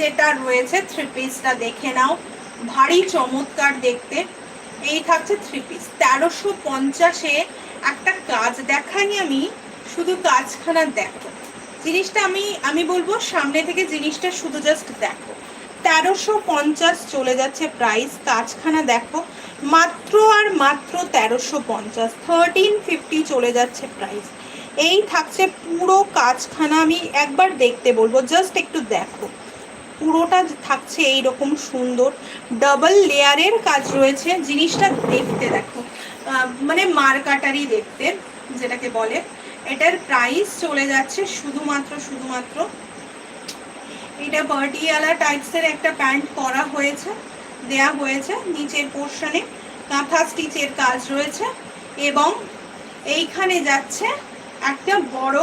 যেটা রয়েছে থ্রি পিসটা দেখে নাও, ভারী চমৎকার দেখতে। এই থাকছে থ্রি পিস 1350-এ। একটা কাজ দেখাইনি আমি, শুধু কাজখানা দেখো। জিনিসটা আমি বলবো সামনে থেকে জিনিসটা শুধু জাস্ট দেখো। 1350 চলে যাচ্ছে প্রাইস। কাজখানা দেখো, মাত্র আর মাত্র 1350, 1350 চলে যাচ্ছে প্রাইস। এই থাকছে পুরো কাজখানা, আমি একবার দেখতে বলবো, জাস্ট একটু দেখো। পুরোটা থাকছে এইরকম সুন্দর ডাবল লেয়ারের কাজ রয়েছে। জিনিসটা দেখতে দেখো, মানে মার্কাটারি দেখতে যেটাকে বলে। এটার প্রাইস চলে যাচ্ছে শুধুমাত্র এটা বার্ডিয়ালা টাইপসের একটা প্যান্ট করা হয়েছে, দেয়া হয়েছে। নিচের পোর্শনে কাঁথা স্টিচের কাজ রয়েছে এবং এইখানে যাচ্ছে একটা বড়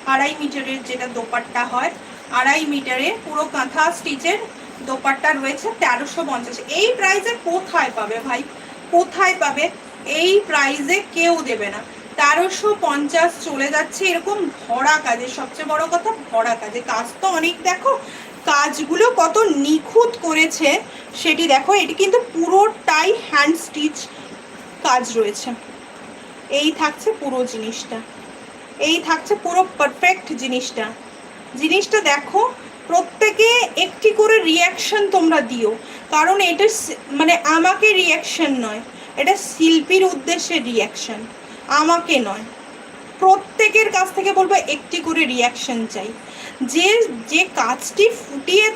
2.5 মিটারের যেটা দোপাট্টা হয়, 2.5 মিটারে পুরো কাঁথা স্টিচের দোপাট্টা রয়েছে 1350। এই প্রাইসে কোথায় পাবে ভাই, কোথায় পাবে? এই প্রাইসে কেউ দেবে না। 1350 চলে যাচ্ছে এরকম ভরা কাজে। সবচেয়ে বড় কথা ভরা কাজে, কাজ তো অনেক দেখো, কাজগুলো কত নিখুঁত করেছে সেটি দেখো। এটি কিন্তু পুরোটাই হ্যান্ড স্টিচ কাজ রয়েছে। এই থাকছে পুরো জিনিসটা, এই থাকছে পুরো পারফেক্ট জিনিসটা। জিনিসটা দেখো, প্রত্যেকে একটি করে রিয়াকশন তোমরা দিও, কারণ এটা মানে আমাকে রিয়াকশন নয়, এটা শিল্পীর উদ্দেশ্যে রিয়াকশন, আমাকে নয়। প্রত্যেকের কাছ থেকে বলবো একটি করে রিয়াকশন চাই। যে যে কাজটি ফুটিয়ে